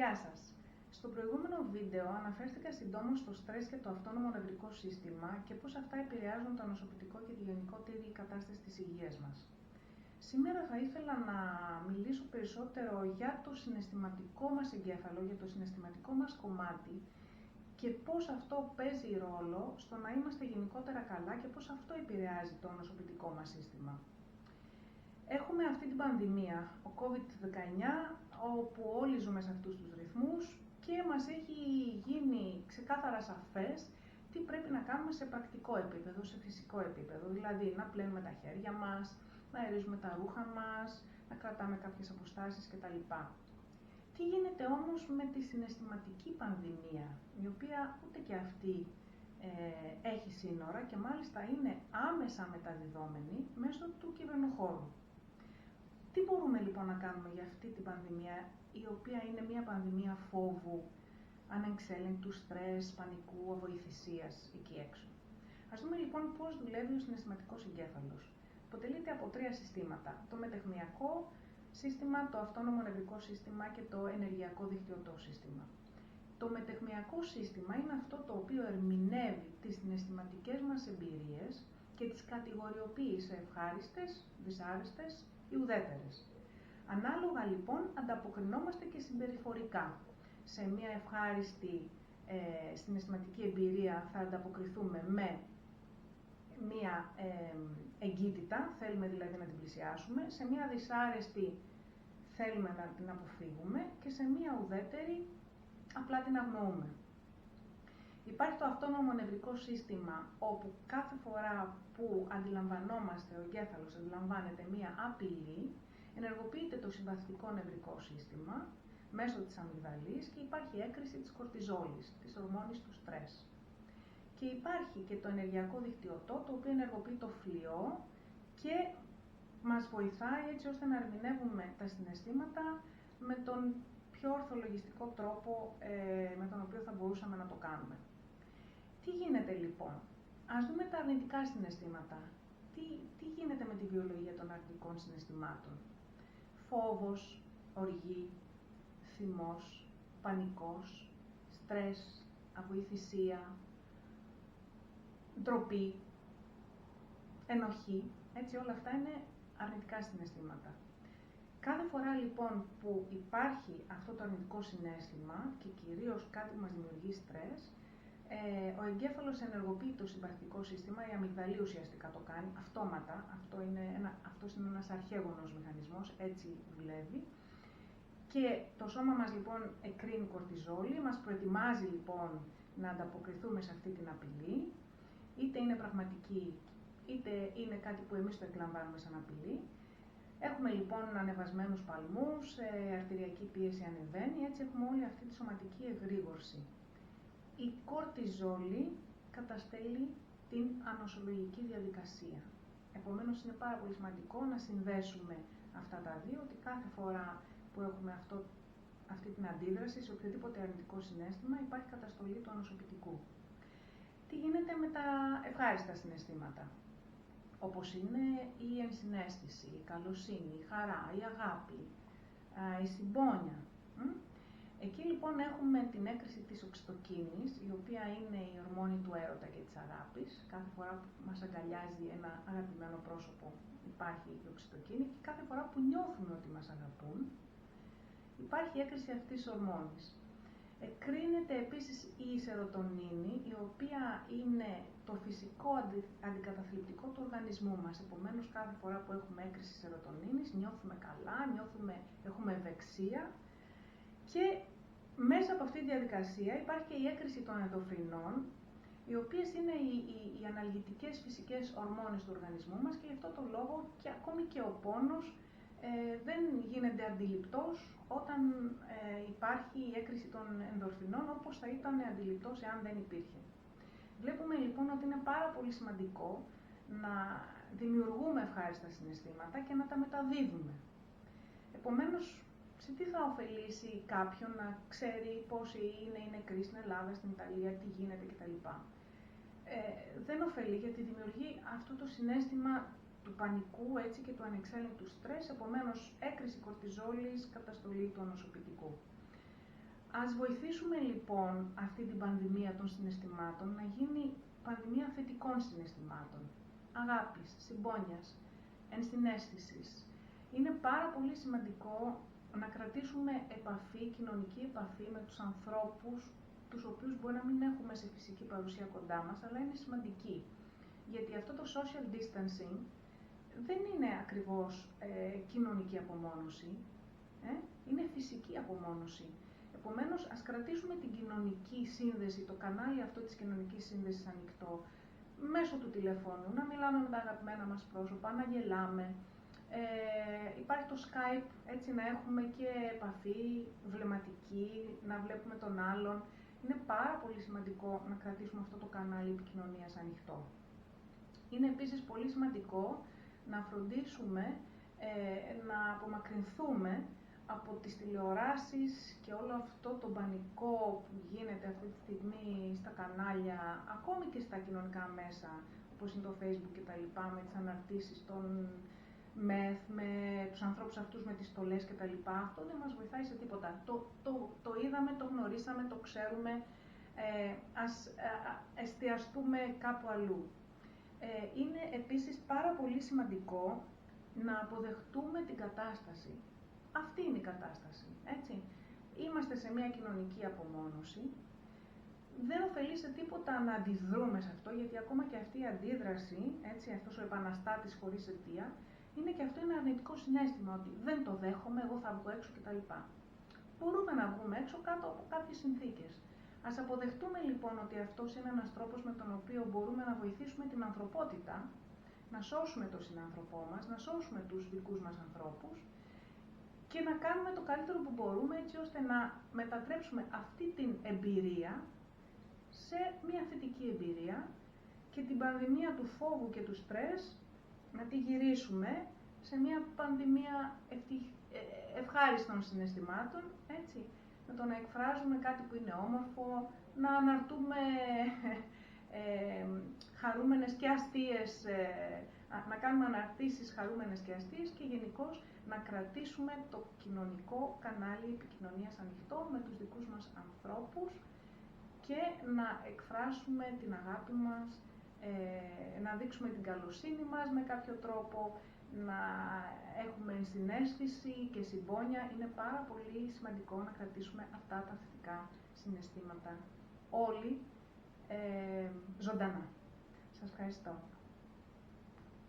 Γεια σας! Στο προηγούμενο βίντεο αναφέρθηκα συντόμως στο στρες και το αυτόνομο νευρικό σύστημα και πώς αυτά επηρεάζουν το νοσοποιητικό και τη γενικότερη κατάσταση της υγείας μας. Σήμερα θα ήθελα να μιλήσω περισσότερο για το συναισθηματικό μας εγκέφαλο, για το συναισθηματικό μας κομμάτι και πώς αυτό παίζει ρόλο στο να είμαστε γενικότερα καλά και πώς αυτό επηρεάζει το νοσοποιητικό μας σύστημα. Έχουμε αυτή την πανδημία, ο COVID-19, όπου όλοι ζούμε σε αυτούς τους ρυθμούς και μας έχει γίνει ξεκάθαρα σαφές τι πρέπει να κάνουμε σε πρακτικό επίπεδο, σε φυσικό επίπεδο. Δηλαδή, να πλένουμε τα χέρια μας, να αερίζουμε τα ρούχα μας, να κρατάμε κάποιες αποστάσεις κτλ. Τι γίνεται όμως με τη συναισθηματική πανδημία, η οποία ούτε και αυτή έχει σύνορα και μάλιστα είναι άμεσα μεταδιδόμενη μέσω του κυβερνοχώρου. Τι μπορούμε λοιπόν να κάνουμε για αυτή την πανδημία, η οποία είναι μια πανδημία φόβου, ανεξέλεγκτου στρες, πανικού, αβοηθησίας εκεί έξω. Ας δούμε λοιπόν πώς δουλεύει ο συναισθηματικός εγκέφαλος. Αποτελείται από τρία συστήματα: το μετεχμιακό σύστημα, το αυτόνομο νευρικό σύστημα και το ενεργειακό δικτυωτό σύστημα. Το μετεχμιακό σύστημα είναι αυτό το οποίο ερμηνεύει τις συναισθηματικές μας εμπειρίες και τις κατηγοριοποιεί σε ευχάριστες, δυσάρεστες ή ουδέτερες. Ανάλογα λοιπόν ανταποκρινόμαστε και συμπεριφορικά. Σε μια ευχάριστη συναισθηματική εμπειρία θα ανταποκριθούμε με μια εγκύτητα, θέλουμε δηλαδή να την πλησιάσουμε, σε μια δυσάρεστη θέλουμε να την αποφύγουμε και σε μια ουδέτερη απλά την αγνοούμε. Υπάρχει το αυτόνομο νευρικό σύστημα, όπου κάθε φορά που αντιλαμβανόμαστε, ο εγκέφαλος αντιλαμβάνεται μία απειλή, ενεργοποιείται το συμπαθητικό νευρικό σύστημα μέσω της αμυγδαλής και υπάρχει έκρηση της κορτιζόλης, της ορμόνης του στρες. Και υπάρχει και το ενεργειακό δικτυωτό, το οποίο ενεργοποιεί το φλοιό και μας βοηθάει έτσι ώστε να ερμηνεύουμε τα συναισθήματα με τον πιο ορθολογιστικό τρόπο με τον οποίο θα μπορούσαμε να το κάνουμε. Τι γίνεται λοιπόν? Ας δούμε τα αρνητικά συναισθήματα. Τι γίνεται με τη βιολογία των αρνητικών συναισθημάτων? Φόβος, οργή, θυμός, πανικός, στρες, αβοηθησία, ντροπή, ενοχή. Έτσι όλα αυτά είναι αρνητικά συναισθήματα. Κάθε φορά λοιπόν που υπάρχει αυτό το αρνητικό συναίσθημα και κυρίως κάτι που μας δημιουργεί στρες, ο εγκέφαλος ενεργοποιεί το συμπαθητικό σύστημα, η αμυγδαλή ουσιαστικά το κάνει αυτόματα. Αυτός είναι ένας αρχαίγονος μηχανισμός, έτσι δουλεύει. Και το σώμα μας λοιπόν εκρίνει κορτιζόλη, μας προετοιμάζει λοιπόν να ανταποκριθούμε σε αυτή την απειλή, είτε είναι πραγματική, είτε είναι κάτι που εμείς το εκλαμβάνουμε σαν απειλή. Έχουμε λοιπόν ανεβασμένους παλμούς, αρτηριακή πίεση ανεβαίνει, έτσι έχουμε όλη αυτή τη σωματική εγρήγορση. Η κορτιζόλη καταστέλει την ανοσολογική διαδικασία. Επομένως είναι πάρα πολύ σημαντικό να συνδέσουμε αυτά τα δύο, ότι κάθε φορά που έχουμε αυτή την αντίδραση σε οποιοδήποτε αρνητικό συναίσθημα υπάρχει καταστολή του ανοσοποιητικού. Τι γίνεται με τα ευχάριστα συναισθήματα? Όπως είναι η ενσυναίσθηση, η καλοσύνη, η χαρά, η αγάπη, η συμπόνια. Εκεί λοιπόν έχουμε την έκρηση της οξυτοκίνης, η οποία είναι η ορμόνη του έρωτα και της αγάπης. Κάθε φορά που μας αγκαλιάζει ένα αγαπημένο πρόσωπο υπάρχει η οξυτοκίνη και κάθε φορά που νιώθουμε ότι μας αγαπούν υπάρχει η έκρηση αυτής της ορμόνης. Εκρίνεται επίσης η σερωτονίνη, η οποία είναι το φυσικό αντικαταθλιπτικό του οργανισμού μας. Επομένως, κάθε φορά που έχουμε έκρηση σερωτονίνης, νιώθουμε καλά, έχουμε ευεξία και μέσα από αυτή τη διαδικασία υπάρχει και η έκρηση των ενδορφινών, οι οποίες είναι οι αναλγητικές φυσικές ορμόνες του οργανισμού μας και γι' αυτό το λόγο και ακόμη και ο πόνος δεν γίνεται αντιληπτός όταν υπάρχει η έκρηση των ενδορφινών, όπως θα ήταν αντιληπτός εάν δεν υπήρχε. Βλέπουμε λοιπόν ότι είναι πάρα πολύ σημαντικό να δημιουργούμε ευχάριστα συναισθήματα και να τα μεταδίδουμε. Επομένως, σε τι θα ωφελήσει κάποιον να ξέρει πόσοι είναι οι νεκροί στην Ελλάδα, στην Ιταλία, τι γίνεται κτλ. Δεν ωφελεί, γιατί δημιουργεί αυτό το συναίσθημα του πανικού έτσι, και του ανεξέλεγκτου στρες, επομένως έκρηση κορτιζόλης, καταστολή του ανοσοποιητικού. Ας βοηθήσουμε λοιπόν αυτή την πανδημία των συναισθημάτων να γίνει πανδημία θετικών συναισθημάτων, αγάπης, συμπόνιας, ενσυναίσθησης. Είναι πάρα πολύ σημαντικό να κρατήσουμε επαφή, κοινωνική επαφή με τους ανθρώπους, τους οποίους μπορεί να μην έχουμε σε φυσική παρουσία κοντά μας, αλλά είναι σημαντική. Γιατί αυτό το social distancing δεν είναι ακριβώς κοινωνική απομόνωση, είναι φυσική απομόνωση. Επομένως, ας κρατήσουμε την κοινωνική σύνδεση, το κανάλι αυτό της κοινωνικής σύνδεσης ανοιχτό, μέσω του τηλεφώνου, να μιλάμε με τα αγαπημένα μας πρόσωπα, να γελάμε. Υπάρχει το Skype, έτσι να έχουμε και επαφή βλεμματική, να βλέπουμε τον άλλον. Είναι πάρα πολύ σημαντικό να κρατήσουμε αυτό το κανάλι επικοινωνίας ανοιχτό. Είναι επίσης πολύ σημαντικό να φροντίσουμε να απομακρυνθούμε από τις τηλεοράσεις και όλο αυτό το πανικό που γίνεται αυτή τη στιγμή στα κανάλια, ακόμη και στα κοινωνικά μέσα, όπως είναι το Facebook και τα λοιπά, με τις αναρτήσεις των μεθ, με τους ανθρώπους αυτούς με τις στολές και τα λοιπά. Αυτό δεν μας βοηθάει σε τίποτα. Το είδαμε, το γνωρίσαμε, το ξέρουμε, ας εστιαστούμε κάπου αλλού. Είναι επίσης πάρα πολύ σημαντικό να αποδεχτούμε την κατάσταση. Αυτή είναι η κατάσταση, έτσι. Είμαστε σε μια κοινωνική απομόνωση. Δεν ωφελεί σε τίποτα να αντιδρούμε σε αυτό, γιατί ακόμα και αυτή η αντίδραση, έτσι, αυτός ο επαναστάτης χωρίς αιτία, είναι και αυτό ένα αρνητικό συναίσθημα, ότι δεν το δέχομαι, εγώ θα βγω έξω κτλ. Μπορούμε να βγούμε έξω κάτω από κάποιες συνθήκες. Ας αποδεχτούμε λοιπόν ότι αυτός είναι ένας τρόπος με τον οποίο μπορούμε να βοηθήσουμε την ανθρωπότητα, να σώσουμε τον συνάνθρωπό μας, να σώσουμε τους δικούς μας ανθρώπους και να κάνουμε το καλύτερο που μπορούμε έτσι ώστε να μετατρέψουμε αυτή την εμπειρία σε μια θετική εμπειρία και την πανδημία του φόβου και του στρες να τη γυρίσουμε σε μια πανδημία ευχάριστων συναισθημάτων, έτσι. Με το να εκφράζουμε κάτι που είναι όμορφο, να αναρτούμε χαρούμενες και αστείες, να κάνουμε αναρτήσεις χαρούμενες και αστείες και γενικώς να κρατήσουμε το κοινωνικό κανάλι επικοινωνίας ανοιχτό με τους δικούς μας ανθρώπους και να εκφράσουμε την αγάπη μας, να δείξουμε την καλοσύνη μας με κάποιο τρόπο, να έχουμε συναίσθηση και συμπόνια. Είναι πάρα πολύ σημαντικό να κρατήσουμε αυτά τα θετικά συναισθήματα όλοι ζωντανά. Σας ευχαριστώ.